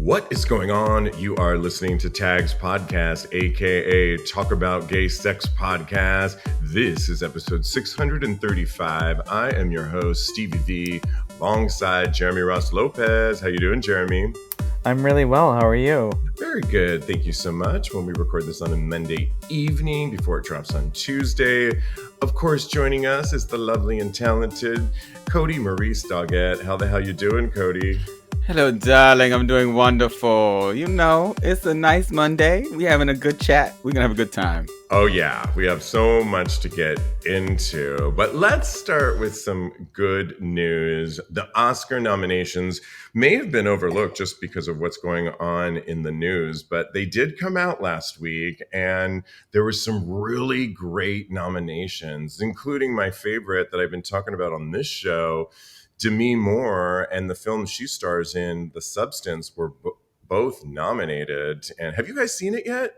What is going on? You are listening to TAGSPodcast, aka Talk About Gay Sex Podcast. This is episode 635. I am your host, Stevie V, alongside Jeremy Ross Lopez. How you doing, Jeremy? I'm really well. How are you? Very good. Thank you so much. When we record this on a Monday evening before it drops on Tuesday, of course, joining us is the lovely and talented Kodi, Maurice, Doggette. How the hell you doing, Kodi? Hello, darling. I'm doing wonderful. You know, it's a nice Monday. We're having a good chat. We're going to have a good time. Oh, yeah. We have so much to get into. But let's start with some good news. The Oscar nominations may have been overlooked just because of what's going on in the news, but they did come out last week, and there were some really great nominations, including my favorite that I've been talking about on this show, Demi Moore, and the film she stars in, The Substance, were both nominated. And have you guys seen it yet?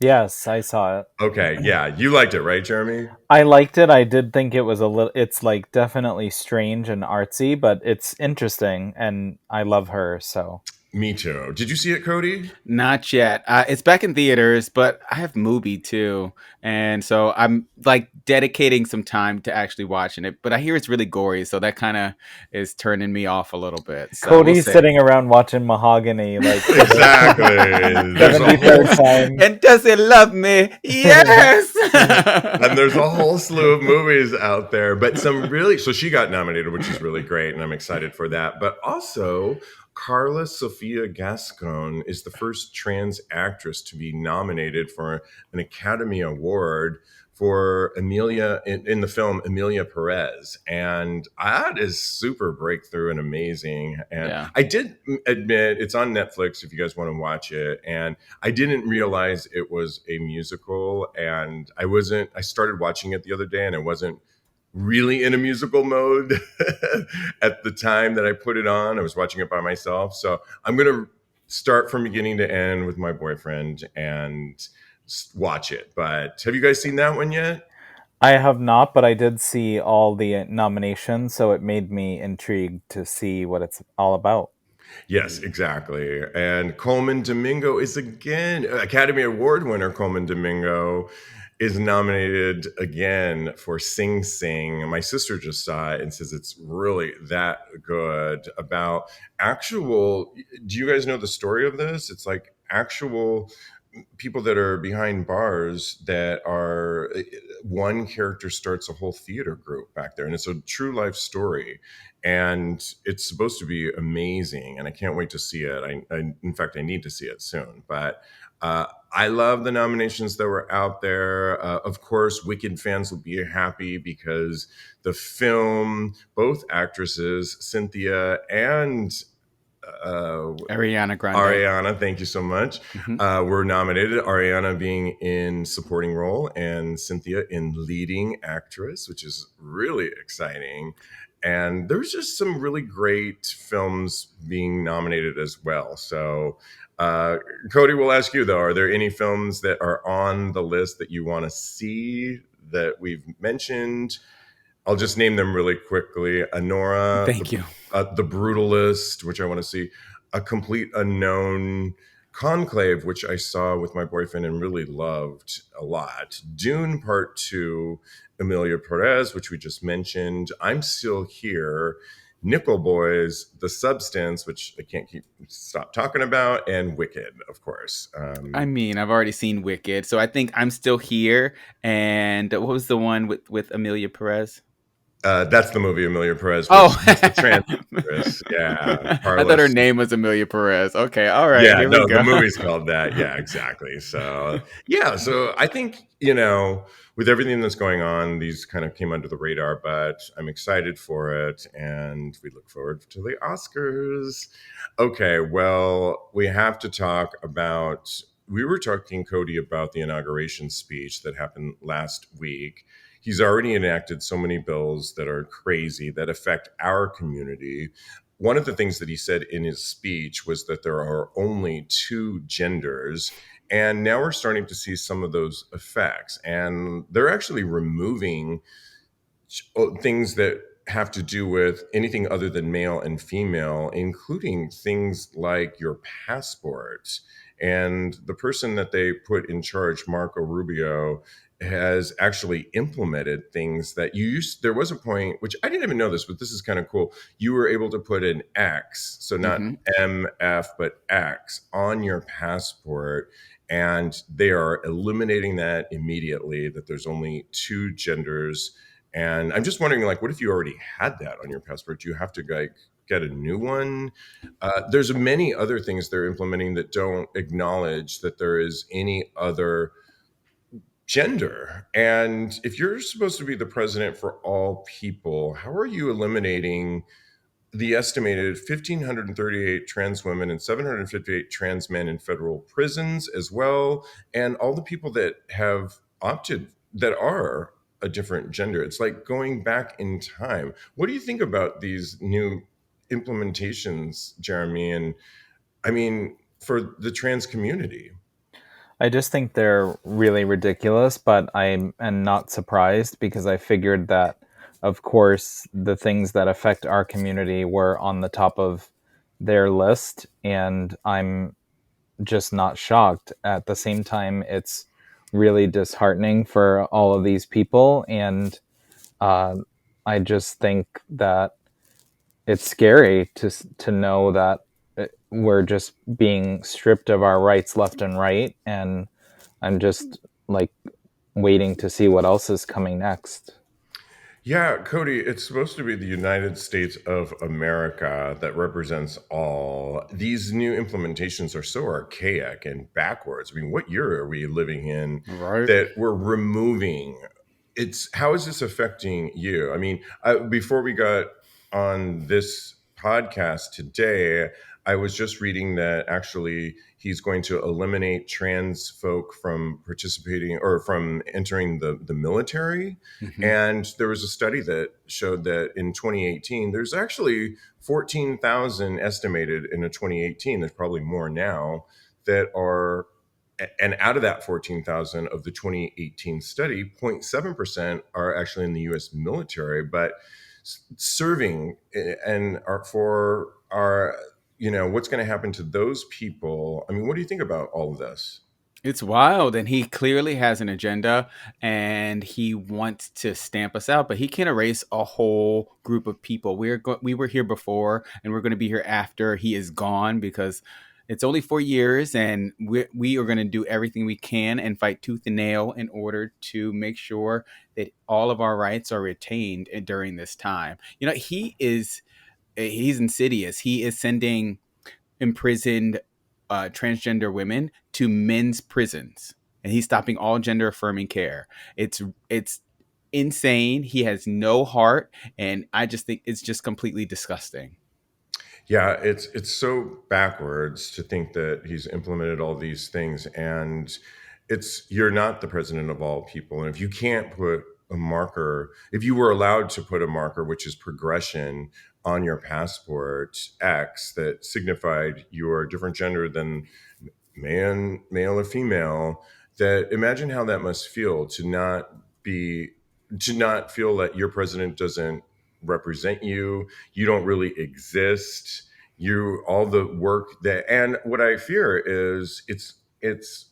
Yes, I saw it. Okay, yeah. You liked it, right, Jeremy? I liked it. I did think it was it's like definitely strange and artsy, but it's interesting and I love her, so. Me too. Did you see it, Kodi? Not yet. It's back in theaters, but I have Mubi too. And so I'm like dedicating some time to actually watching it. But I hear it's really gory, so that kind of is turning me off a little bit. So Cody's sitting around watching Mahogany, like exactly. 73rd time. And does it love me? Yes. And there's a whole slew of movies out there, but so she got nominated, which is really great, and I'm excited for that. But also, Carla Sofia Gascon is the first trans actress to be nominated for an Academy Award for Emilia in the film Emilia Perez. And that is super breakthrough and amazing. And yeah. I did admit it's on Netflix if you guys want to watch it. And I didn't realize it was a musical. And I started watching it the other day and I wasn't really in a musical mode at the time that I put it on. I was watching it by myself. So I'm going to start from beginning to end with my boyfriend and watch it. But have you guys seen that one yet? I have not, but I did see all the nominations, so it made me intrigued to see what it's all about. Yes, exactly. And Colman Domingo is again Academy Award winner. Colman Domingo is nominated again for Sing Sing. My sister just saw it and says it's really that good. About actual, do you guys know the story of this? It's like actual people that are behind bars that are, one character starts a whole theater group back there, and it's a true life story, and it's supposed to be amazing, and I can't wait to see it. In fact, I need to see it soon. But I love the nominations that were out there. Of course, Wicked fans will be happy because the film, both actresses, Cynthia and Ariana Grande. Ariana, thank you so much. Were nominated. Ariana being in supporting role and Cynthia in leading actress, which is really exciting. And there's just some really great films being nominated as well. So, Kodi, we'll ask you though, are there any films that are on the list that you want to see that we've mentioned? I'll just name them really quickly. Anora. Thank you. The Brutalist, which I want to see. A Complete Unknown. Conclave, which I saw with my boyfriend and really loved a lot. Dune Part 2. Emilia Perez, which we just mentioned. I'm Still Here. Nickel Boys. The Substance, which I can't stop talking about. And Wicked, of course. I mean, I've already seen Wicked, so I think I'm Still Here. And what was the one with Emilia Perez? That's the movie Emilia Perez. The trans. Yeah. I thought her name was Emilia Perez. Okay, all right. Yeah, no, the movie's called that. Yeah, exactly. So, yeah, so I think, with everything that's going on, these kind of came under the radar, but I'm excited for it, and we look forward to the Oscars. Okay, well, we have to talk about, we were talking, Kodi, about the inauguration speech that happened last week. He's already enacted so many bills that are crazy, that affect our community. One of the things that he said in his speech was that there are only two genders. And now we're starting to see some of those effects. And they're actually removing things that have to do with anything other than male and female, including things like your passport. And the person that they put in charge, Marco Rubio, has actually implemented things that you used. There was a point, which I didn't even know this, but this is kind of cool. You were able to put an X, so not Hmm. MF, but X on your passport. And they are eliminating that immediately, that there's only two genders. And I'm just wondering, like, what if you already had that on your passport? Do you have to like get a new one? There's many other things they're implementing that don't acknowledge that there is any other gender. And if you're supposed to be the president for all people, how are you eliminating the estimated 1,538 trans women and 758 trans men in federal prisons as well, and all the people that have opted that are a different gender? It's like going back in time. What do you think about these new implementations, Jeremy? And I mean, for the trans community? I just think they're really ridiculous, but I am not surprised because I figured that, of course, the things that affect our community were on the top of their list, and I'm just not shocked. At the same time, it's really disheartening for all of these people, and uh, I just think that it's scary to know that we're just being stripped of our rights left and right, and I'm just like waiting to see what else is coming next. Yeah, Kodi, it's supposed to be the United States of America that represents all. These new implementations are so archaic and backwards. I mean, what year are we living in Right. that we're removing? It's how is this affecting you? I mean, before we got on this podcast today, I was just reading that actually he's going to eliminate trans folk from participating or from entering the military. Hmm. And there was a study that showed that in 2018, there's actually 14,000 estimated in a 2018. There's probably more now that are, and out of that 14,000 of the 2018 study, 0.7% are actually in the US military, but serving and are for our, what's going to happen to those people? I mean, what do you think about all of this? It's wild, and he clearly has an agenda, and he wants to stamp us out. But he can erase a whole group of people. We were here before, and we're going to be here after he is gone because it's only 4 years, and we are going to do everything we can and fight tooth and nail in order to make sure that all of our rights are retained during this time. You know, he's insidious. He is sending imprisoned transgender women to men's prisons, and he's stopping all gender affirming care. It's insane. He has no heart, and I just think it's just completely disgusting. Yeah, it's so backwards to think that he's implemented all these things, and it's you're not the president of all people. And if you can't put a marker, if you were allowed to put a marker, which is progression, on your passport X that signified your different gender than male or female, that imagine how that must feel be to not feel that your president doesn't represent you, you don't really exist, you all the work that. And what I fear is it's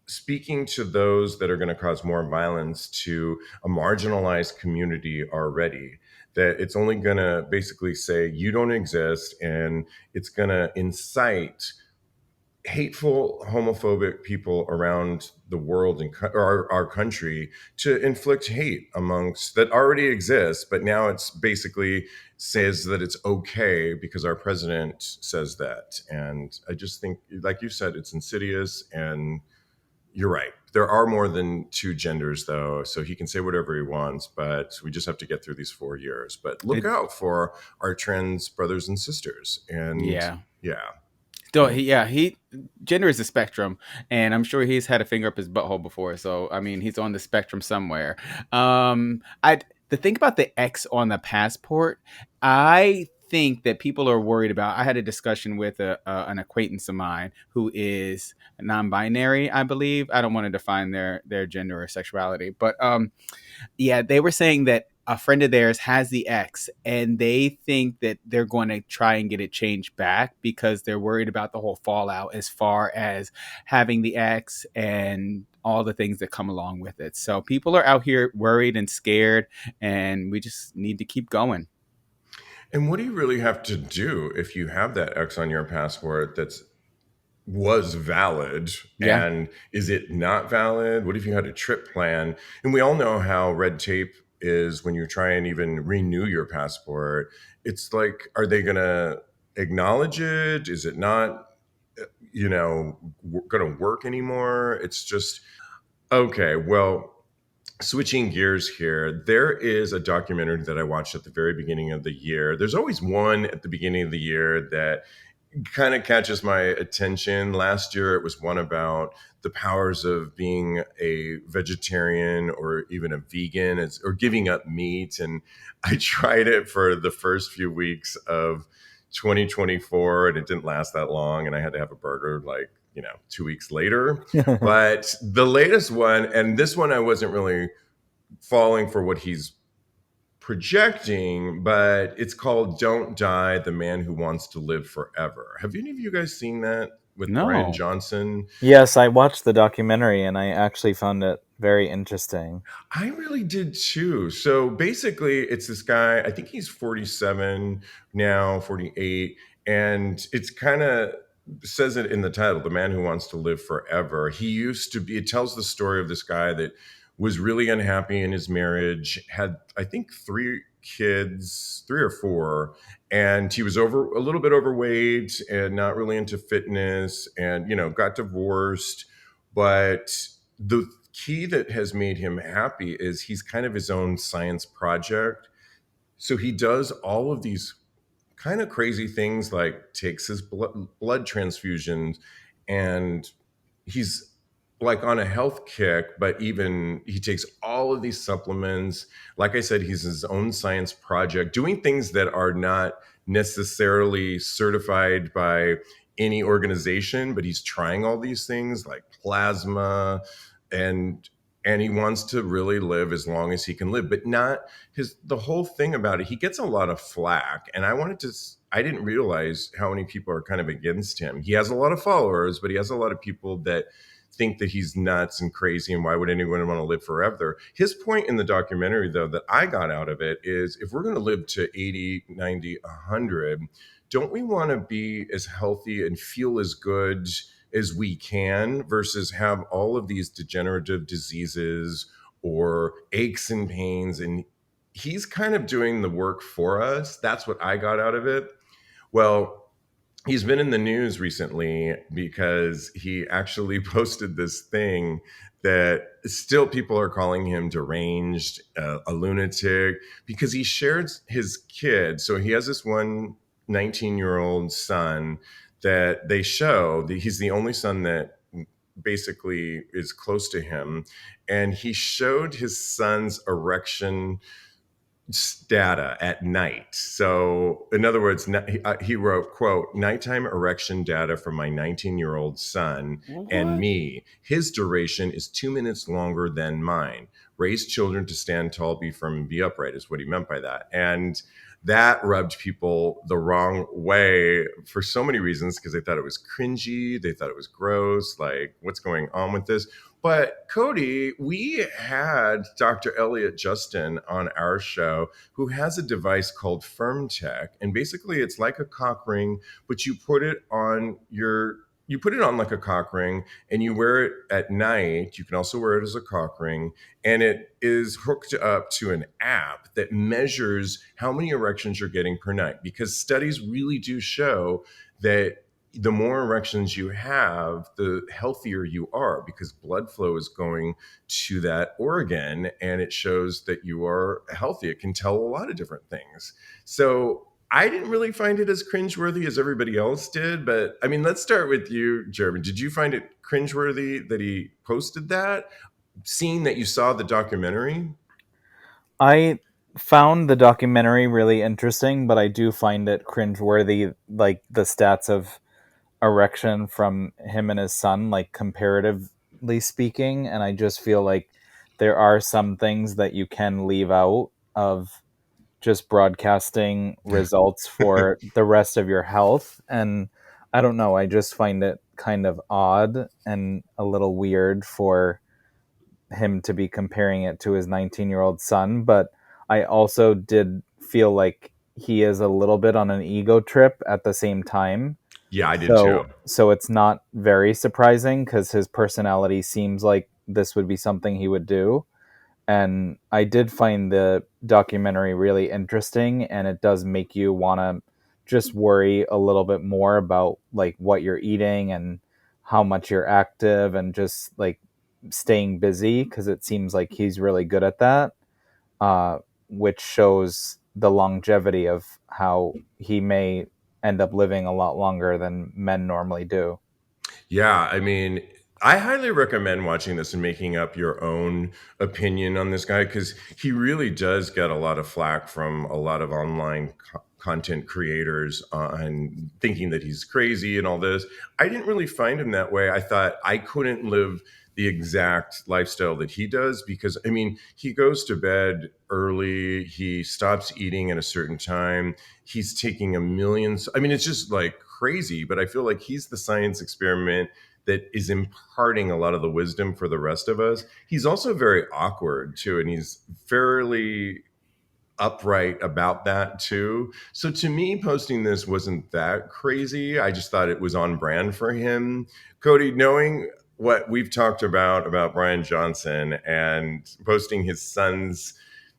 speaking to those that are going to cause more violence to a marginalized community already, that it's only going to basically say you don't exist, and it's going to incite hateful, homophobic people around the world and our country to inflict hate amongst that already exists, but now it's basically says that it's okay because our president says that. And I just think, like you said, it's insidious. And you're right. There are more than two genders, though, so he can say whatever he wants, but we just have to get through these 4 years. But look It, out for our trans brothers and sisters. And yeah. yeah. So he gender is a spectrum, and I'm sure he's had a finger up his butthole before. So I mean, he's on the spectrum somewhere. I The thing about the X on the passport, I think that people are worried about. I had a discussion with an acquaintance of mine who is non-binary, I believe. I don't want to define their gender or sexuality, but yeah, they were saying that a friend of theirs has the X, and they think that they're going to try and get it changed back because they're worried about the whole fallout as far as having the X and all the things that come along with it. So people are out here worried and scared, and we just need to keep going. And what do you really have to do if you have that X on your passport that's was valid, Yeah. and is it not valid? What if you had a trip plan? And we all know how red tape is when you try and even renew your passport. It's like, are they going to acknowledge it? Is it not, going to work anymore? It's just okay. Well, switching gears here, there is a documentary that I watched at the very beginning of the year. There's always one at the beginning of the year that kind of catches my attention. Last year, it was one about the powers of being a vegetarian or even a vegan, or giving up meat. And I tried it for the first few weeks of 2024, and it didn't last that long. And I had to have a burger like, 2 weeks later. But the latest one, and this one, I wasn't really falling for what he's projecting, but it's called Don't Die, The Man Who Wants to Live Forever. Have any of you guys seen that with Bryan No. Johnson? Yes, I watched the documentary and I actually found it very interesting. I really did too. So basically, it's this guy, I think he's 47 now, 48, and it's kind of says it in the title, The Man Who Wants to Live Forever. He used to be, it tells the story of this guy that was really unhappy in his marriage, had, I think, 3 kids, 3 or 4, and he was a little bit overweight and not really into fitness, and, got divorced. But the key that has made him happy is he's kind of his own science project. So he does all of these kind of crazy things, like takes his blood transfusions, and he's like on a health kick, but even he takes all of these supplements. Like I said, he's his own science project, doing things that are not necessarily certified by any organization, but he's trying all these things like plasma, and he wants to really live as long as he can live, but not his the whole thing about it. He gets a lot of flack, and I didn't realize how many people are kind of against him. He has a lot of followers, but he has a lot of people that think that he's nuts and crazy, and why would anyone want to live forever? His point in the documentary, though, that I got out of it is, if we're going to live to 80, 90, 100, don't we want to be as healthy and feel as good as we can, versus have all of these degenerative diseases or aches and pains? And he's kind of doing the work for us. That's what I got out of it. Well, he's been in the news recently because he actually posted this thing that still people are calling him deranged, a lunatic, because he shared his kid. So he has this one 19-year-old son that they show that he's the only son that basically is close to him. And he showed his son's erection data at night. So in other words, he wrote, quote, "Nighttime erection data from my 19-year-old son and What? me. His duration is 2 minutes longer than mine. Raise children to stand tall, be firm, and be upright," is what he meant by that. And that rubbed people the wrong way for so many reasons, because they thought it was cringy, they thought it was gross, like, what's going on with this? But Kodi, we had Dr. Elliot Justin on our show, who has a device called FirmTech, and basically it's like a cock ring, but you put it on like a cock ring, and you wear it at night. You can also wear it as a cock ring, and it is hooked up to an app that measures how many erections you're getting per night, because studies really do show that the more erections you have, the healthier you are, because blood flow is going to that organ, and it shows that you are healthy. It can tell a lot of different things. So I didn't really find it as cringeworthy as everybody else did. But I mean, let's start with you, Jeremy. Did you find it cringeworthy that he posted that, seeing that you saw the documentary? I found the documentary really interesting, but I do find it cringeworthy, like the stats of erection from him and his son, like comparatively speaking. And I just feel like there are some things that you can leave out, of just broadcasting results for the rest of your health. And I don't know, I just find it kind of odd and a little weird for him to be comparing it to his 19-year-old son. But I also did feel like he is a little bit on an ego trip at the same time. Yeah, I did too. So it's not very surprising because his personality seems like this would be something he would do. And I did find the documentary really interesting, and it does make you want to just worry a little bit more about like what you're eating and how much you're active and just like staying busy, because it seems like he's really good at that, uh, which shows the longevity of how he may end up living a lot longer than men normally do. Yeah, I mean, I highly recommend watching this and making up your own opinion on this guy because he really does get a lot of flack from a lot of online content creators on thinking that he's crazy and all this. I didn't really find him that way. I thought I couldn't live the exact lifestyle that he does because, I mean, he goes to bed early, he stops eating at a certain time, he's taking a million. I mean, it's just like crazy, but I feel like he's the science experiment that is imparting a lot of the wisdom for the rest of us. He's also very awkward too, and he's fairly upright about that too. So to me, posting this wasn't that crazy. I just thought it was on brand for him. Kodi, knowing what we've talked about Bryan Johnson and posting his son's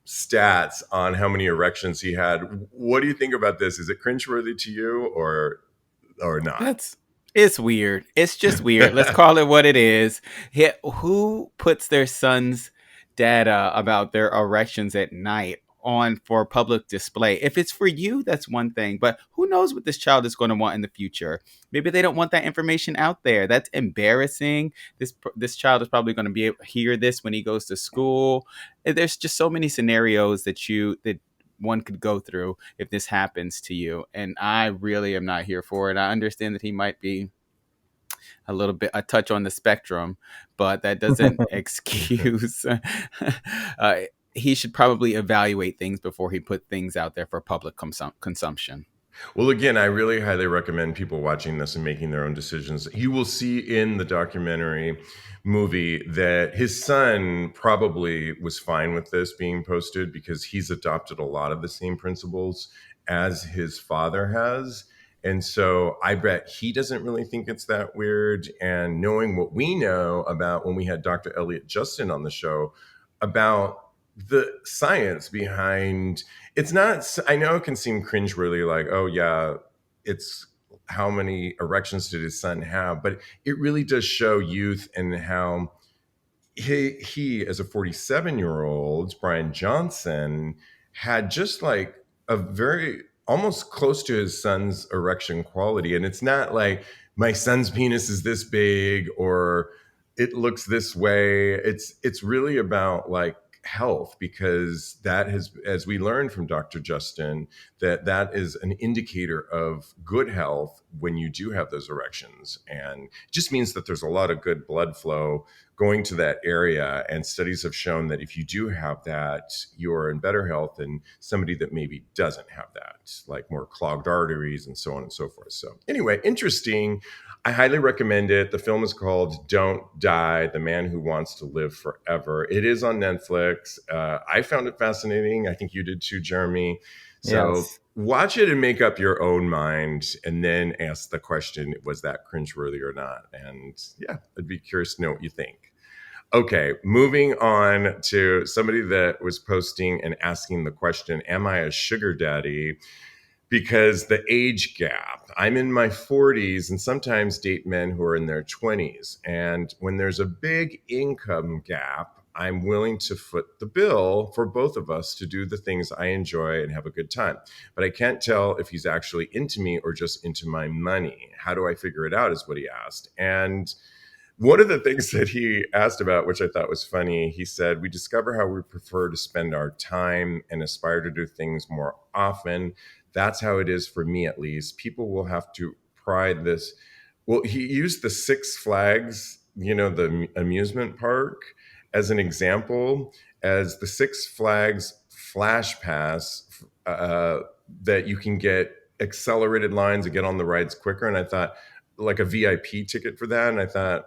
stats on how many erections he had, what do you think about this? Is it cringeworthy to you or not? That's it's weird. It's just weird. Let's call it what it is. Who puts their son's data about their erections at night on for public display? If it's for you, that's one thing. But who knows what this child is going to want in the future? Maybe they don't want that information out there. That's embarrassing. This child is probably going to be able to hear this when he goes to school. There's just so many scenarios that one could go through if this happens to you. And I really am not here for it. I understand that he might be a little bit a touch on the spectrum, but that doesn't excuse. uh, he should probably evaluate things before he put things out there for public consumption. Well, again, I really highly recommend people watching this and making their own decisions. You will see in the documentary movie that his son probably was fine with this being posted because he's adopted a lot of the same principles as his father has. And so I bet he doesn't really think it's that weird. And knowing what we know about when we had Dr. Elliot Justin on the show about the science behind it's not, I know it can seem cringeworthy, like, oh yeah, it's how many erections did his son have, but it really does show youth and how he as a 47-year-old Bryan Johnson had just like a very almost close to his son's erection quality. And it's not like my son's penis is this big or it looks this way. It's really about like health because that has, as we learned from Dr. Justin, that is an indicator of good health when you do have those erections. And it just means that there's a lot of good blood flow going to that area. And studies have shown that if you do have that, you're in better health than somebody that maybe doesn't have that, like more clogged arteries and so on and so forth. So, anyway, interesting. I highly recommend it. The film is called Don't Die, The Man Who Wants to Live Forever. It is on Netflix. I found it fascinating. I think you did too, Jeremy. So, Yes. watch it and make up your own mind and then ask the question, was that cringeworthy or not? And yeah, I'd be curious to know what you think. Okay, moving on to somebody that was posting and asking the question, am I a sugar daddy? Because the age gap. I'm in my 40s and sometimes date men who are in their 20s. And when there's a big income gap, I'm willing to foot the bill for both of us to do the things I enjoy and have a good time. But I can't tell if he's actually into me or just into my money. How do I figure it out, is what he asked. And one of the things that he asked about, which I thought was funny, he said, we discover how we prefer to spend our time and aspire to do things more often. That's how it is for me, at least. People will have to pride this. Well, he used the Six Flags, the amusement park, as an example, as the Six Flags Flash Pass that you can get accelerated lines and get on the rides quicker. And I thought, like a VIP ticket for that. And I thought,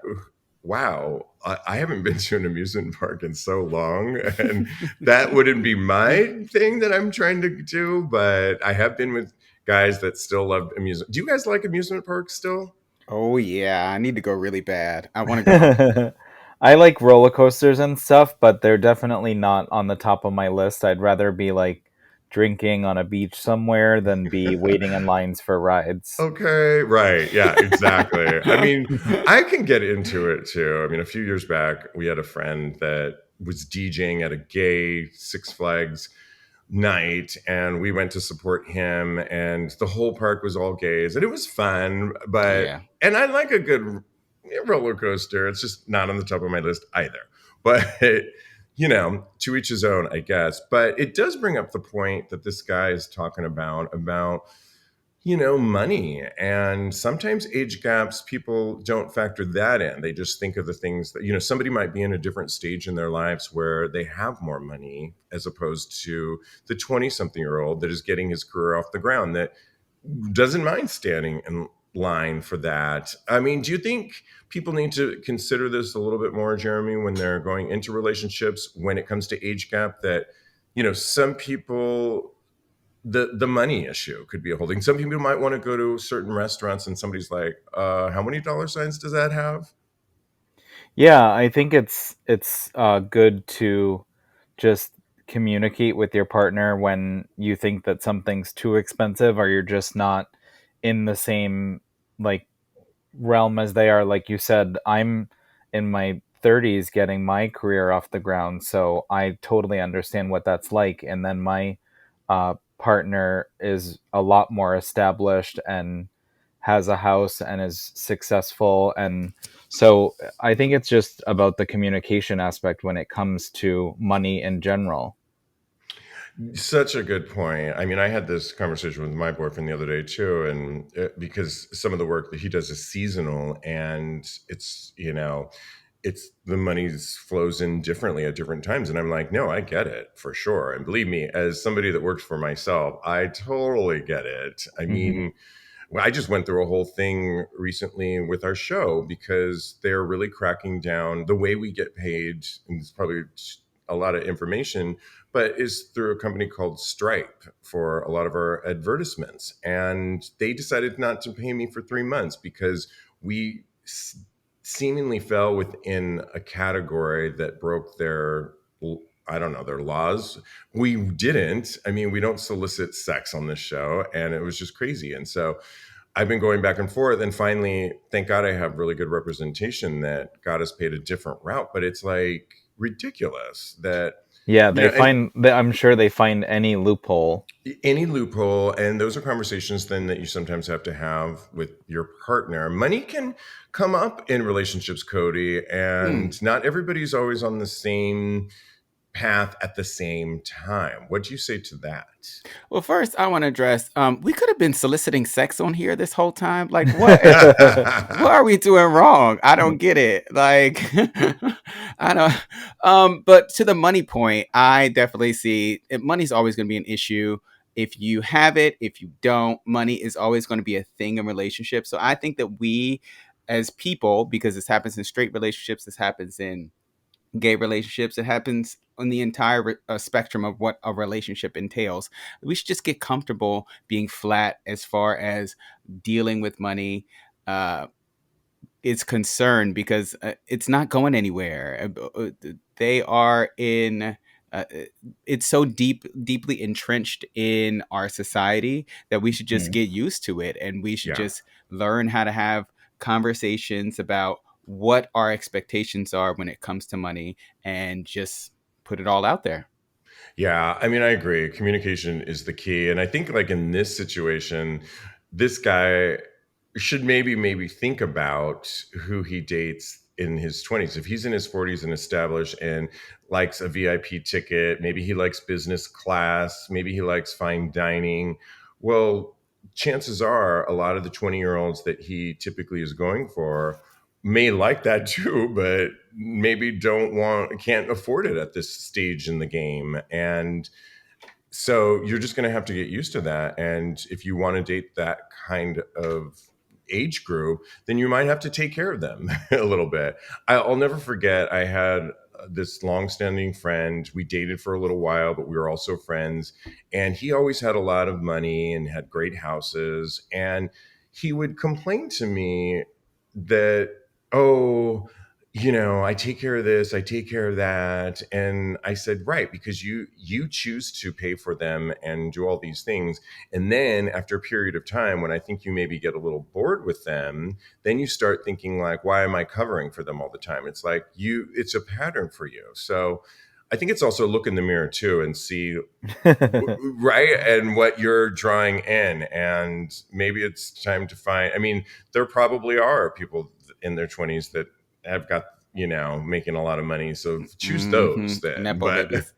wow, I haven't been to an amusement park in so long. And that wouldn't be my thing that I'm trying to do. But I have been with guys that still love amusement. Do you guys like amusement parks still? Oh yeah, I need to go really bad. I want to go. I like roller coasters and stuff, but they're definitely not on the top of my list. I'd rather be like drinking on a beach somewhere than be waiting in lines for rides. Okay, right. Yeah, exactly. I mean, I can get into it too. I mean, a few years back, we had a friend that was DJing at a gay Six Flags night, and we went to support him, and the whole park was all gays, and it was fun. But Yeah. and I like a good roller coaster. It's just not on the top of my list either. But to each his own, I guess. But it does bring up the point that this guy is talking about money. And sometimes age gaps, people don't factor that in. They just think of the things that, somebody might be in a different stage in their lives where they have more money as opposed to the 20 something year old that is getting his career off the ground that doesn't mind standing in line for that. I mean, do you think people need to consider this a little bit more, Jeremy, when they're going into relationships when it comes to age gap that, some people the money issue could be a whole thing. Some people might want to go to certain restaurants and somebody's like, how many dollar signs does that have? Yeah, I think it's good to just communicate with your partner when you think that something's too expensive or you're just not in the same like realm as they are. Like you said, I'm in my 30s getting my career off the ground, so I totally understand what that's like. And then my partner is a lot more established and has a house and is successful. And so I think it's just about the communication aspect when it comes to money in general. Such a good point. I mean, I had this conversation with my boyfriend the other day too, and because some of the work that he does is seasonal, and it's the money flows in differently at different times, and I'm like, no, I get it for sure. And believe me, as somebody that works for myself, I totally get it. I Hmm. mean, well, I just went through a whole thing recently with our show because they're really cracking down the way we get paid. And it's probably a lot of information, but is through a company called Stripe for a lot of our advertisements. And they decided not to pay me for 3 months because we seemingly fell within a category that broke their, I don't know, their laws. We didn't. I mean, we don't solicit sex on this show, and it was just crazy. And so I've been going back and forth, and finally, thank God I have really good representation that got us paid a different route. But it's like ridiculous that, Yeah, and I'm sure they find any loophole. any loophole. And those are conversations then that you sometimes have to have with your partner. Money can come up in relationships, Kodi, Hmm. and not everybody's always on the same path at the same time. What do you say to that? Well, first, I want to address. We could have been soliciting sex on here this whole time. Like, what? What are we doing wrong? I don't get it. Like, I don't. But to the money point, I definitely see money's always going to be an issue. If you have it, if you don't, money is always going to be a thing in relationships. So I think that we, as people, because this happens in straight relationships, this happens in gay relationships, it happens on the entire spectrum of what a relationship entails. We should just get comfortable being flat as far as dealing with money is concerned, because it's not going anywhere. They are in. Uh, it's so deeply entrenched in our society that we should just Hmm. get used to it, and we should Yeah. just learn how to have conversations about what our expectations are when it comes to money, and just put it all out there. Yeah, I mean, I agree. Communication is the key. And I think like in this situation, this guy should maybe think about who he dates in his 20s. If he's in his 40s and established and likes a VIP ticket, maybe he likes business class, maybe he likes fine dining. Well, chances are a lot of the 20-year-olds that he typically is going for may like that too, but maybe can't afford it at this stage in the game. And So you're just going to have to get used to that. And if you want to date that kind of age group, then you might have to take care of them a little bit. I'll never forget, I had this longstanding friend. We dated for a little while, but we were also friends. And he always had a lot of money and had great houses. And he would complain to me that, oh, I take care of this, I take care of that. And I said, right, because you choose to pay for them and do all these things. And then after a period of time, when I think you maybe get a little bored with them, then you start thinking like, why am I covering for them all the time? It's like it's a pattern for you. So I think it's also look in the mirror too and see right and what you're drawing in, and maybe it's time to find, I mean, there probably are people in their 20s that have got, making a lot of money, so choose those then. Nepo But babies.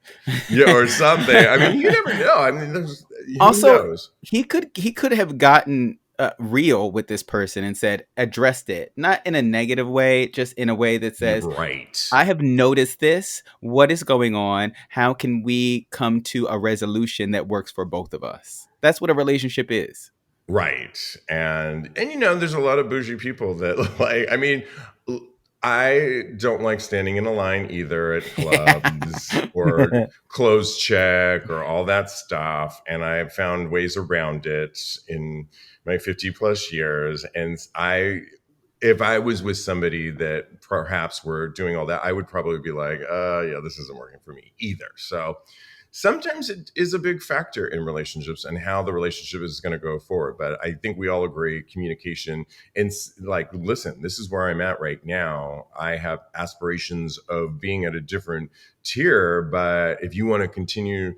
yeah, or something. I mean, you never know. I mean, who Also, knows? he could have gotten real with this person and said addressed it, not in a negative way, just in a way that says, Right. I have noticed this. What is going on? How can we come to a resolution that works for both of us? That's what a relationship is. Right. And there's a lot of bougie people that like, I mean, I don't like standing in a line either at clubs or clothes check or all that stuff. And I've found ways around it in my 50 plus years. And if I was with somebody that perhaps were doing all that, I would probably be like, yeah, this isn't working for me either. So sometimes it is a big factor in relationships and how the relationship is going to go forward. But I think we all agree communication and like, listen, this is where I'm at right now. I have aspirations of being at a different tier, but if you want to continue,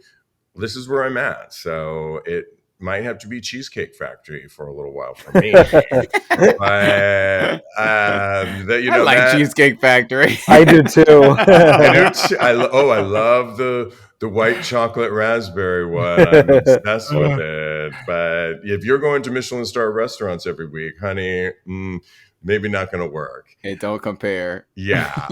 this is where I'm at. So it might have to be Cheesecake Factory for a little while for me. But that I like that Cheesecake Factory. I do too. I do. I love the white chocolate raspberry one. I'm obsessed with it. But if you're going to Michelin star restaurants every week, honey, maybe not going to work. Hey, don't compare. Yeah.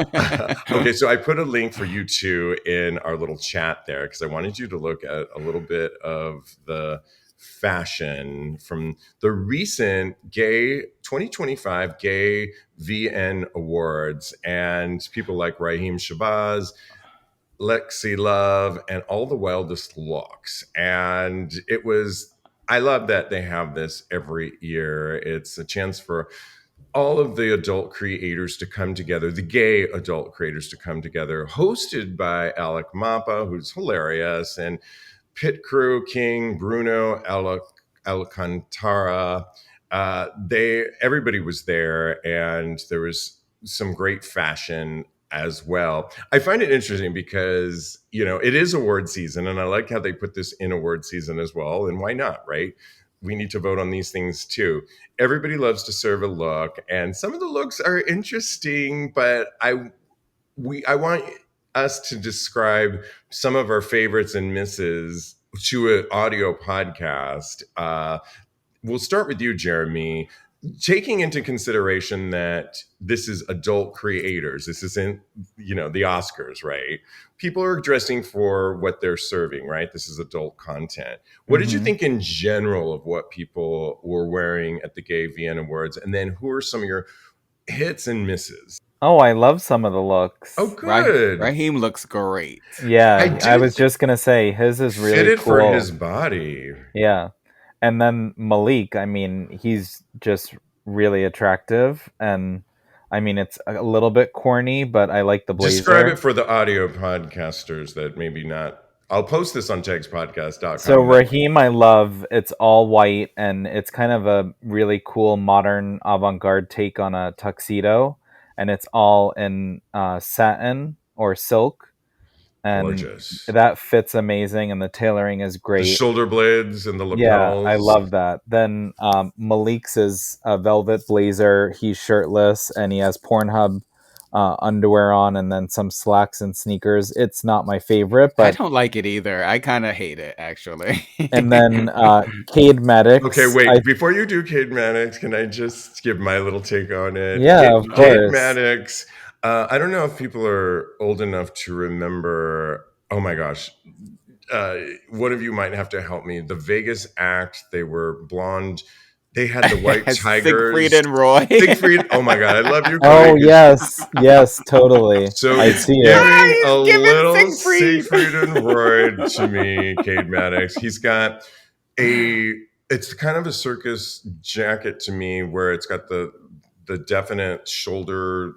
Okay, so I put a link for you two in our little chat there because I wanted you to look at a little bit of the fashion from the recent gay 2025 gay VN awards, and people like Raheem Shabazz, Lexi Love, and all the wildest looks. And I love that they have this every year. It's a chance for all of the adult creators to come together, the gay adult creators to come together, hosted by Alec Mapa, who's hilarious, and Pit Crew King, Bruno Alcantara. Everybody was there, and there was some great fashion as well. I find it interesting because it is award season, and I like how they put this in award season as well. And why not, right? We need to vote on these things too. Everybody loves to serve a look, and some of the looks are interesting, but I want us to describe some of our favorites and misses to an audio podcast. We'll start with you, Jeremy. Taking into consideration that this is adult creators, this isn't, the Oscars, right? People are dressing for what they're serving, right? This is adult content. What did you Mhm. think in general of what people were wearing at the Gay Vienna Awards? And then who are some of your hits and misses? Oh, I love some of the Oh, looks. good. Raheem looks great. I Yeah, I did was just gonna say his is really fitted for cool. his body. Yeah. And then Malik, I mean, he's just really attractive, and I mean, it's a little bit corny, but I like the Describe it blazer. for the audio podcasters that maybe not. I'll post this on So TAGSPodcast.com, but Raheem, I love. It's all white, and it's kind of a really cool modern avant-garde take on a tuxedo, and it's all in satin or silk, and gorgeous. that fits amazing, and the tailoring is The great. shoulder blades and the Yeah, I lapels. love that. Then Malik's is a velvet blazer. He's shirtless and he has Pornhub underwear on, and then some slacks and sneakers. It's not my favorite, I but don't like it either. I kind of hate it, actually. and then Cade Okay, Maddox. wait. Before you do Cade Maddox, can I just give my little take on it? Yeah, of Cade course. Maddox. I don't know if people are old enough to remember. Oh my gosh. one of you might have to help me. The Vegas act, they were blonde. They had the white Siegfried tigers. and Roy. Siegfried. Oh my God, I love you, Kodi. Oh yes, yes, totally. So I it's see it. giving a He's giving little Siegfried. Siegfried and Roy to me, Cade Maddox. He's got it's kind of a circus jacket to me, where it's got the definite shoulder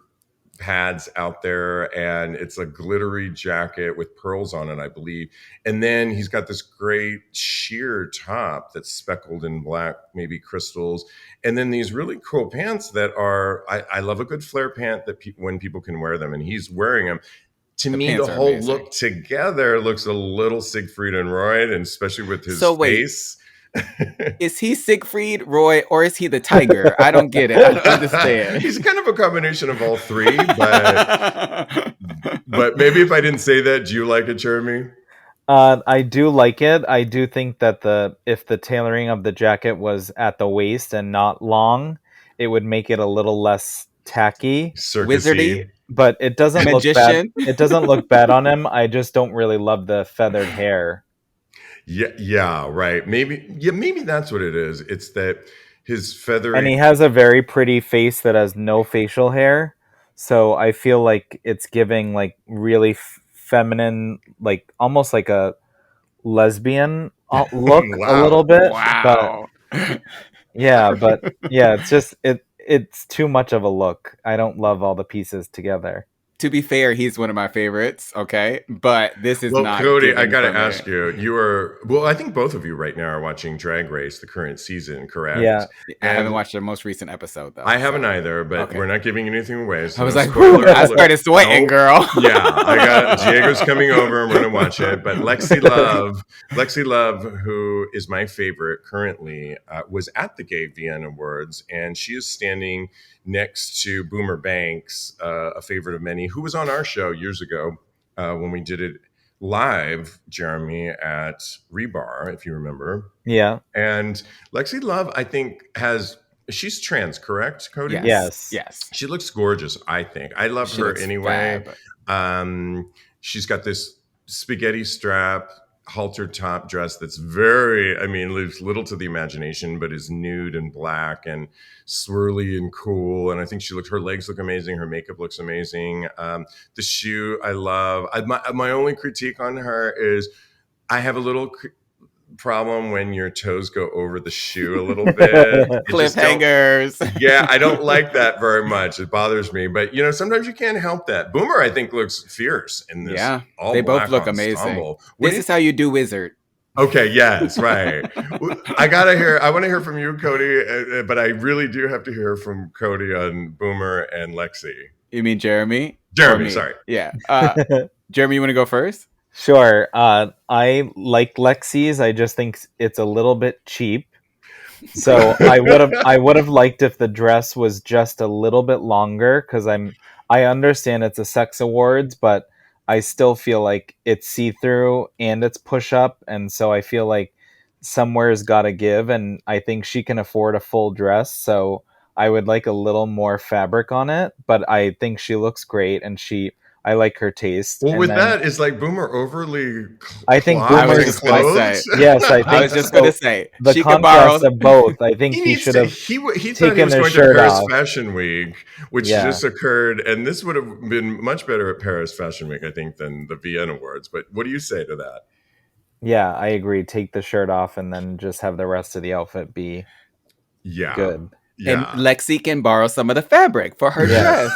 pads out there, and it's a glittery jacket with pearls on it, I believe. And then he's got this great sheer top that's speckled in black, maybe crystals. And then these really cool pants that are, I love a good flare pant that when people can wear them, and he's wearing them. To me, the pants are whole amazing. look together looks a little Siegfried and Roy, and especially with his So wait. face. Is he Siegfried, Roy, or is he the tiger? I don't get it. I don't understand. He's kind of a combination of all three, but maybe if I didn't say that, do you like it, Jeremy? I do like it. I do think that if the tailoring of the jacket was at the waist and not long, it would make it a little less tacky. Circusy. Wizardy. But it doesn't look bad. Magician. It doesn't look bad on him. I just don't really love the feathered hair. Yeah, right. Maybe that's what it is. It's that his feathery, And he has a very pretty face that has no facial hair. So I feel like it's giving like really feminine, like almost like a lesbian look a little bit. Wow. But yeah, it's too much of a look. I don't love all the pieces together. To be fair, he's one of my favorites. Okay, but this is not. Kodi, I got to ask you. You are I think both of you right now are watching Drag Race, the current season, correct? Yeah, I haven't watched the most recent episode though. I haven't either, but we're not giving anything away. So I was like, I started sweating, girl. Yeah, I got Diego's coming over, and we're gonna watch it. But Lexi Love, who is my favorite currently, was at the Gay Vienna Awards, and she is standing next to Boomer Banks, a favorite of many, who was on our show years ago when we did it live, Jeremy, at Rebar, if you remember. Yeah. And Lexi Love, I think, she's trans, correct, Kodi? Yes. She looks gorgeous, I think. I love her anyway. She's got this spaghetti strap halter top dress that's leaves little to the imagination, but is nude and black and swirly and cool. And I think her legs look amazing. Her makeup looks amazing. The shoe I love. My only critique on her is I have a little problem when your toes go over the shoe a little bit. Cliffhangers. Yeah, I don't like that very much. It bothers me. But, sometimes you can't help that. Boomer, I think, looks fierce in this. Yeah, they both look amazing. This is how you do Wizard. Okay, yes, right. I want to hear from you, Kodi, but I really do have to hear from Kodi on Boomer and Lexi. You mean Jeremy? Jeremy, sorry. Yeah. Jeremy, you want to go first? Sure. I like Lexi's. I just think it's a little bit cheap. So I would have liked if the dress was just a little bit longer, because I understand it's a sex awards, but I still feel like it's see-through and it's push-up, and so I feel like somewhere's got to give, and I think she can afford a full dress, so I would like a little more fabric on it, but I think she looks great, and I like her taste. Well, with that, is like Boomer overly? I think Boomer's just gonna say. Yes, I think. I was just gonna say the she contrast of both. I think he should have. He thought he was going to Paris Fashion Week, which just occurred, and this would have been much better at Paris Fashion Week, I think, than the Vienna Awards. But what do you say to that? Yeah, I agree. Take the shirt off and then just have the rest of the outfit be good. Yeah. And Lexi can borrow some of the fabric for her dress.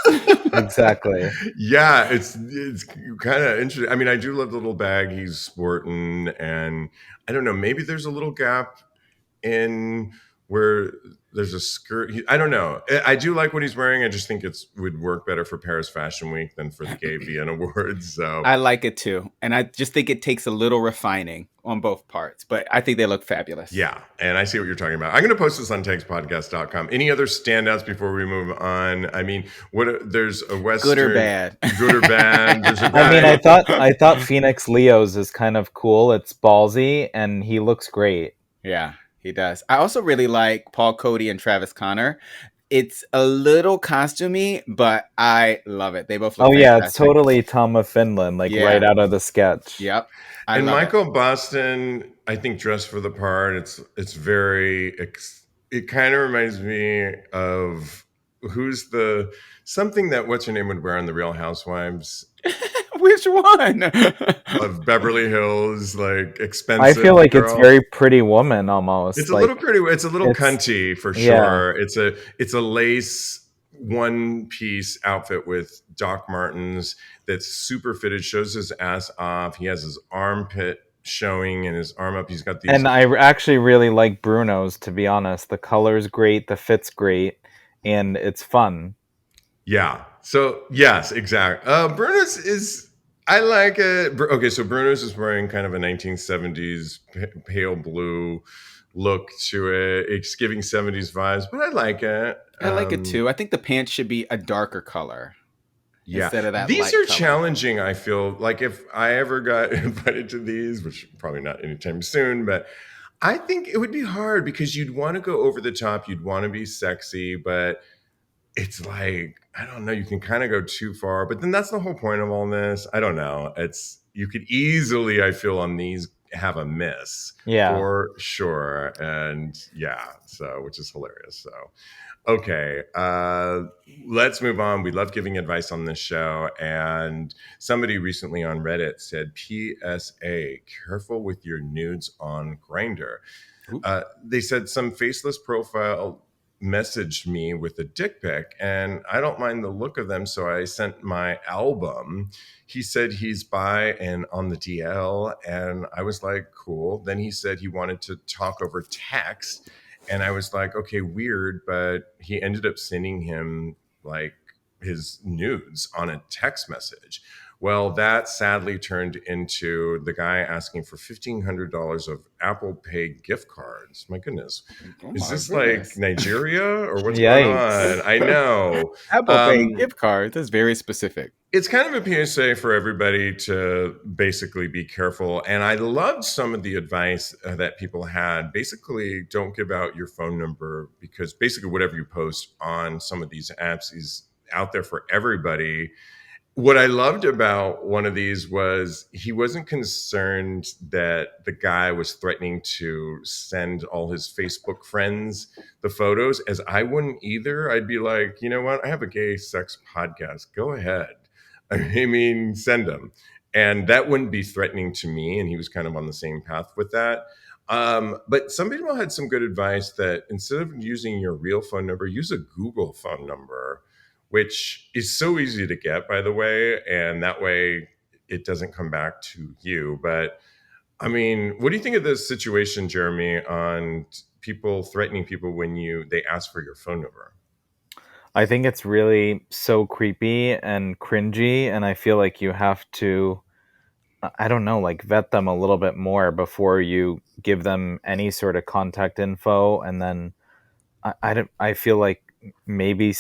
Exactly. Yeah, it's kind of interesting. I mean, I do love the little bag he's sporting, and I don't know, maybe there's a little gap in where there's a skirt. I don't know. I do like what he's wearing. I just think it would work better for Paris Fashion Week than for the Gay Vienna Awards. So I like it too, and I just think it takes a little refining on both parts, but I think they look fabulous. Yeah, and I see what you're talking about. I'm going to post this on TAGSPodcast.com. Any other standouts before we move on? I mean, there's a Western, good or bad? Good or bad? There's a guy. I mean, I thought Phoenix Leo's is kind of cool. It's ballsy, and he looks great. Yeah, he does. I also really like Paul Kodi and Travis Connor. It's a little costumey, but I love it. They both look Oh yeah, it's fantastic. totally Tom of Finland, like right Yeah. out of the sketch. Yep. I And love it. Michael Boston, I think, dressed for the part. It's very. It kind of reminds me of who's the something that what's her name would wear on the Real Housewives Which one? of Beverly Hills, like I feel expensive like it's girl. very Pretty Woman It's almost. a Like little pretty. It's a little it's cunty for yeah. sure. It's a lace one piece outfit with Doc Martens that's super fitted. Shows his ass off. He has his armpit showing and his arm up. He's got these. And actually really like Bruno's, to be honest. The color's great, the fit's great, and it's fun. Yeah. So yes, exactly. Bruno's is. I like it. Okay, so Bruno's is wearing kind of a 1970s pale blue look to it. It's giving 70s vibes, but I like it. I like it too. I think the pants should be a darker color Yeah, instead of that these light are color. challenging. I feel like if I ever got invited to these, which probably not anytime soon, but I think it would be hard because you'd want to go over the top, you'd want to be sexy, but it's like I don't know, you can kind of go too far. But then that's the whole point of all this. I don't know. It's you could easily, I feel, on these have a miss Yeah. for sure, and yeah, so which is hilarious. So okay, let's move on. We love giving advice on this show. And somebody recently on Reddit said, PSA, careful with your nudes on Grindr. Ooh. They said some faceless profile messaged me with a dick pic, and I don't mind the look of them. So I sent my album. He said he's bi and on the DL. And I was like, cool. Then he said he wanted to talk over text. And I was like, okay, weird. But he ended up sending him like his nudes on a text message. Well, that sadly turned into the guy asking for $1,500 of Apple Pay gift cards. My goodness. Oh Is my this like goodness. Nigeria or what's going Yikes. on? I know. Apple Pay gift card. That's very specific. It's kind of a PSA for everybody to basically be careful. And I loved some of the advice that people had. Basically, don't give out your phone number because basically, whatever you post on some of these apps is out there for everybody. What I loved about one of these was he wasn't concerned that the guy was threatening to send all his Facebook friends the photos, as I wouldn't either. I'd be like, you know what? I have a gay sex podcast. Go ahead. I mean, send them. And that wouldn't be threatening to me. And he was kind of on the same path with that. But some people had some good advice that instead of using your real phone number, use a Google phone number, which is so easy to get, by the way. And that way it doesn't come back to you. But I mean, what do you think of this situation, Jeremy, on people threatening people when they ask for your phone number? I think it's really so creepy and cringy, and I feel like you have to, I don't know, like vet them a little bit more before you give them any sort of contact info. And then I feel like maybe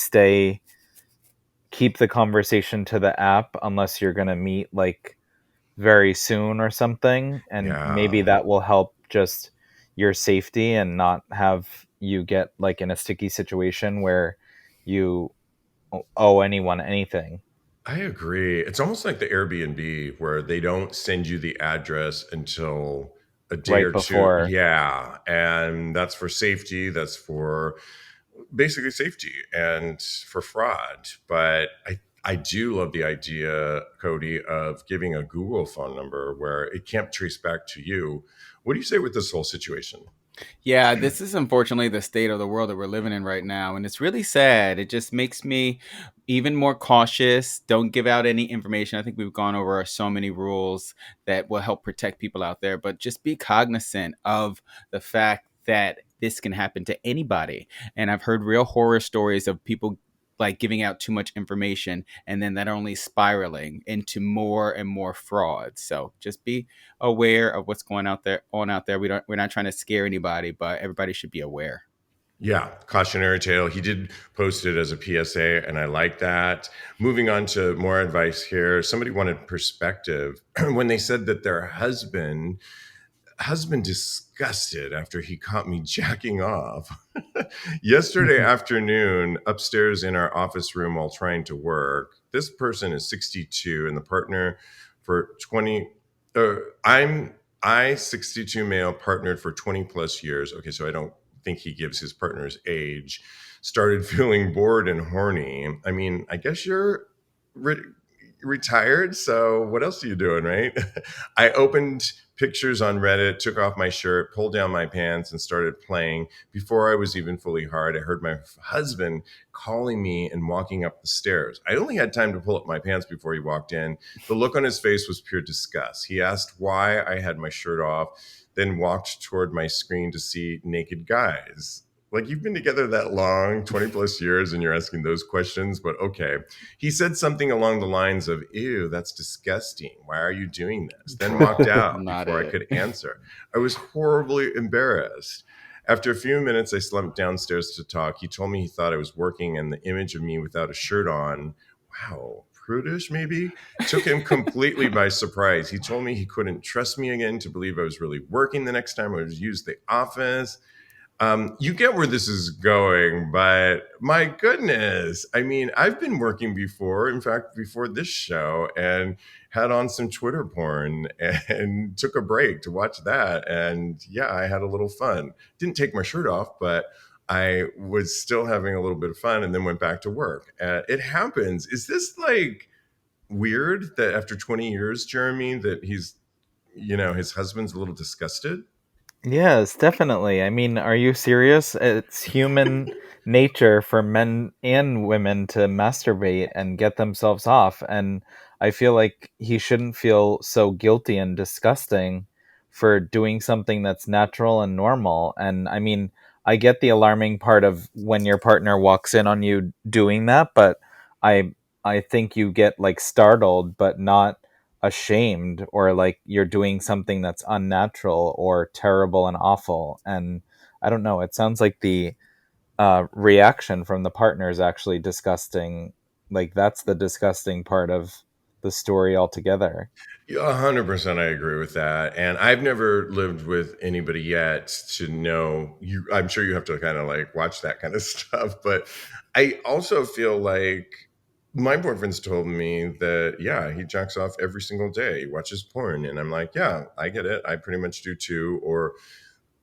keep the conversation to the app unless you're going to meet like very soon or something. And maybe Yeah. that will help just your safety and not have you get like in a sticky situation where you owe anyone anything. I agree. It's almost like the Airbnb where they don't send you the address until a day Right or two. before. Yeah. And that's for safety. That's for basically safety and for fraud. But I do love the idea, Kodi, of giving a Google phone number where it can't trace back to you. What do you say with this whole situation? Yeah, this is unfortunately the state of the world that we're living in right now. And it's really sad. It just makes me even more cautious. Don't give out any information. I think we've gone over so many rules that will help protect people out there, but just be cognizant of the fact that this can happen to anybody. And I've heard real horror stories of people like giving out too much information and then that only spiraling into more and more fraud. So just be aware of what's going out there. We're not trying to scare anybody, but everybody should be aware. Yeah, cautionary tale. He did post it as a PSA, and I like that. Moving on to more advice here. Somebody wanted perspective when they said that their husband husband disgusted after he caught me jacking off. Yesterday afternoon, upstairs in our office room while trying to work, this person is 62 and the partner for 20. I'm I 62 male partnered for 20 plus years. Okay, so I don't think he gives his partner's age. Started feeling bored and horny. I mean, I guess you're re- retired, so what else are you doing, right? I opened pictures on Reddit, took off my shirt, pulled down my pants, and started playing. Before I was even fully hard, I heard my husband calling me and walking up the stairs. I only had time to pull up my pants before he walked in. The look on his face was pure disgust. He asked why I had my shirt off, then walked toward my screen to see naked guys. Like, you've been together that long, 20 plus years, and you're asking those questions, but okay. He said something along the lines of, ew, that's disgusting. Why are you doing this? Then walked out Not before I it. could answer. I was horribly embarrassed. After a few minutes, I slumped downstairs to talk. He told me he thought I was working, and the image of me without a shirt on, wow, prudish maybe, took him completely by surprise. He told me he couldn't trust me again to believe I was really working the next time I would use the office. You get where this is going, but my goodness, I mean, I've been working before, in fact, before this show, and had on some Twitter porn and took a break to watch that. And yeah, I had a little fun. Didn't take my shirt off, but I was still having a little bit of fun and then went back to work. It happens. Is this like weird that after 20 years, Jeremy, that his husband's a little disgusted? Yes, definitely. I mean, are you serious? It's human nature for men and women to masturbate and get themselves off. And I feel like he shouldn't feel so guilty and disgusting for doing something that's natural and normal. And I mean, I get the alarming part of when your partner walks in on you doing that, but I I think you get like startled, but not ashamed, or like you're doing something that's unnatural or terrible and awful. And I don't know, it sounds like the reaction from the partner is actually disgusting. Like, that's the disgusting part of the story altogether. Yeah, 100%, I agree with that. And I've never lived with anybody yet to know you. I'm sure you have to kind of like watch that kind of stuff. But I also feel like my boyfriend's told me that, yeah, he jacks off every single day. He watches porn. And I'm like, yeah, I get it. I pretty much do too. Or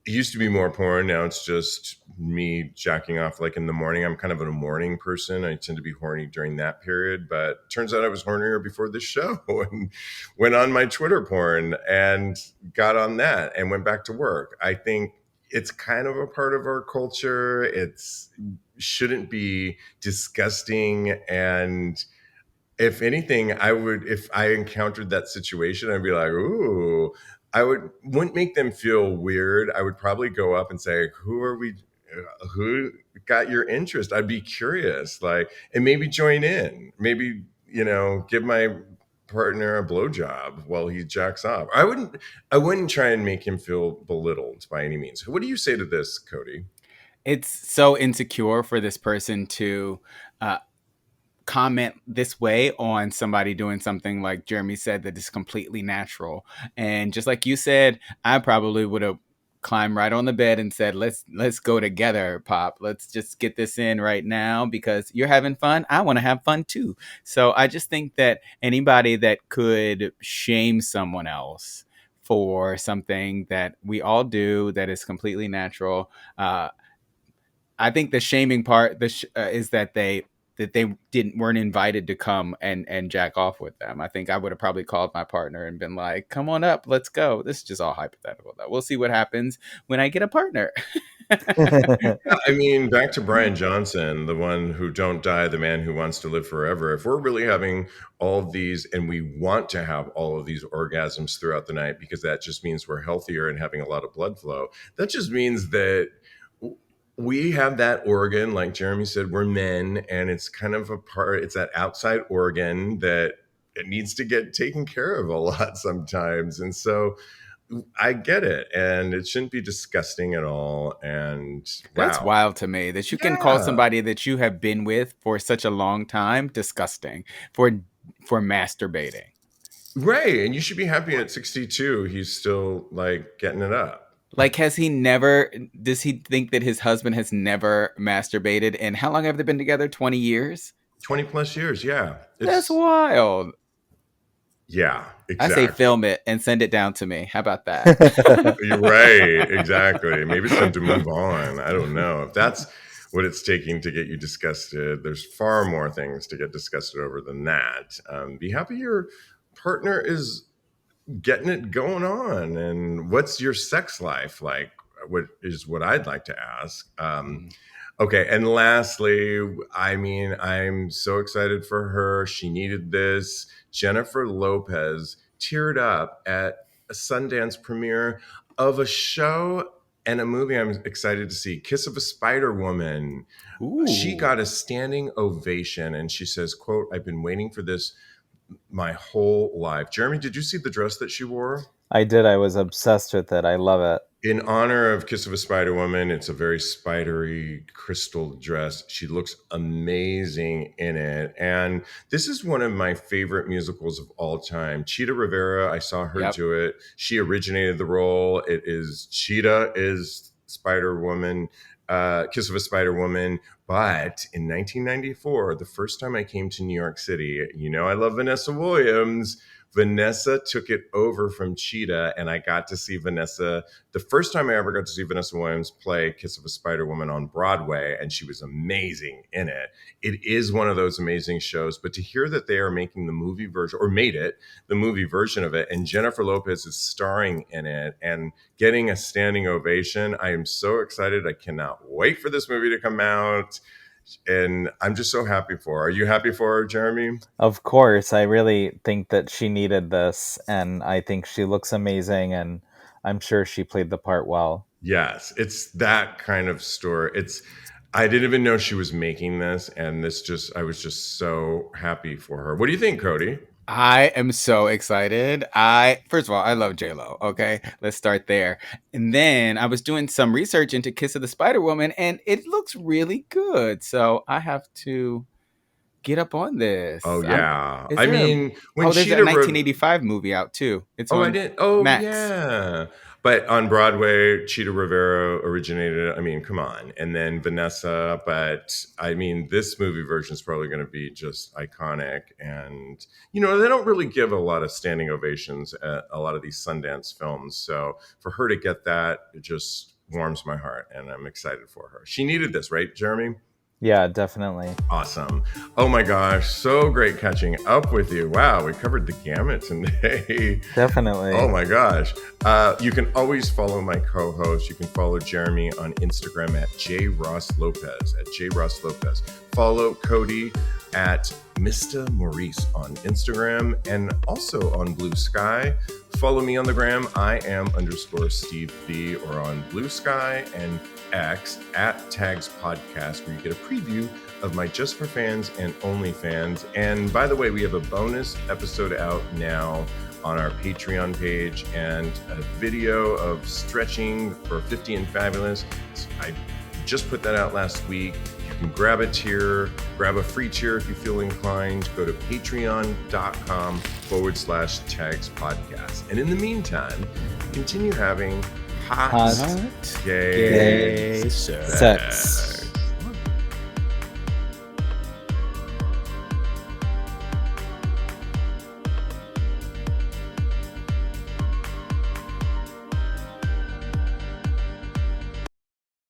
it used to be more porn. Now it's just me jacking off like in the morning. I'm kind of a morning person. I tend to be horny during that period, but turns out I was hornier before this show and went on my Twitter porn and got on that and went back to work. I think it's kind of a part of our culture. It's shouldn't be disgusting, and if anything, I would, if I encountered that situation, I'd be like, ooh, wouldn't make them feel weird. I would probably go up and say, who got your interest? I'd be curious, like, and maybe join in, maybe, give my partner a blowjob while he jacks off. I wouldn't try and make him feel belittled by any means. What do you say to this, Kodi? It's so insecure for this person to uh, comment this way on somebody doing something like Jeremy said that is completely natural. And just like you said, I probably would have climbed right on the bed and said, let's go together, Pop. Let's just get this in right now because you're having fun. I want to have fun too. So I just think that anybody that could shame someone else for something that we all do that is completely natural, I think the shaming part is that they didn't weren't invited to come and jack off with them. I think I would have probably called my partner and been like, "Come on up, let's go." This is just all hypothetical, though. We'll see what happens when I get a partner. I mean, back to Bryan Johnson, the one who don't die, the man who wants to live forever. If we're really having all of these and we want to have all of these orgasms throughout the night because that just means we're healthier and having a lot of blood flow, that just means that we have that organ, like Jeremy said, we're men, and it's kind of it's that outside organ that it needs to get taken care of a lot sometimes. And so I get it, and it shouldn't be disgusting at all. And That's wow, wild to me that you can call yeah, somebody that you have been with for such a long time disgusting for masturbating. Right. And you should be happy at 62. He's still like getting it up. Like, does he think that his husband has never masturbated? And how long have they been together? 20 years? 20 plus years. Yeah. That's wild. Yeah, I say exactly. film it and send it down to me. How about that? You're right. Exactly. Maybe it's time to move on. I don't know. If that's what it's taking to get you disgusted, there's far more things to get disgusted over than that. Be happy your partner is getting it going on. And what's your sex life like? What I'd like to ask. Okay, and lastly, I mean, I'm so excited for her. She needed this. Jennifer Lopez teared up at a Sundance premiere of a show and a movie I'm excited to see, Kiss of a Spider Woman. She Ooh. got a standing ovation, and she says, quote, "I've been waiting for this my whole life." Jeremy, did you see the dress that she wore? I did. I was obsessed with it. I love it. In honor of Kiss of a Spider Woman, it's a very spidery crystal dress. She looks amazing in it. And this is one of my favorite musicals of all time. Cheetah Rivera, I saw her Yep. do it. She originated the role. It is Cheetah is Spider Woman, Kiss of a Spider Woman. But in 1994, the first time I came to New York City, you know I love Vanessa Williams. Vanessa took it over from Cheetah, and I got to see Vanessa the first time I ever got to see Vanessa Williams play Kiss of a Spider Woman on Broadway, and she was amazing in it. It is one of those amazing shows, but to hear that they are making the movie version, or made it, the movie version of it, and Jennifer Lopez is starring in it and getting a standing ovation, I am so excited. I cannot wait for this movie to come out. And I'm just so happy for her. Are you happy for her, Jeremy? Of course, I really think that she needed this, and I think she looks amazing, and I'm sure she played the part well. Yes, it's that kind of story. I didn't even know she was making this, and I was just so happy for her. What do you think, Kodi? I am so excited. First of all, I love J-Lo. Okay, let's start there. And then I was doing some research into Kiss of the Spider Woman, and it looks really good. So I have to get up on Oh this. yeah, Is I there a? mean, when Oh, there's a Cheetah wrote, 1985 movie out too. It's oh, I on didn't. Oh Max. yeah, but on Broadway, Cheetah Rivera originated. I mean, come on, and then Vanessa. But I mean, this movie version is probably going to be just iconic. And you know, they don't really give a lot of standing ovations at a lot of these Sundance films. So for her to get that, it just warms my heart, and I'm excited for her. She needed this, right, Jeremy? Yeah, definitely. Awesome. Oh my gosh, so great catching up with you. Wow, we covered the gamut today. Definitely. Oh my gosh. You can always follow my co-host. You can follow Jeremy on Instagram at @JRossLopez, at @JRossLopez. Follow Kodi at Mr. Maurice on Instagram and also on Blue Sky. Follow me on the gram. I am _Steve B, or on Blue Sky and X at TAGSPodcast, where you get a preview of my Just for Fans and Only Fans. And by the way, we have a bonus episode out now on our Patreon page and a video of stretching for 50 and Fabulous. I just put that out last week. You can grab a tier, grab a free tier if you feel inclined. Go to patreon.com/TAGSPodcast. And in the meantime, continue having hot, Hot gay sex.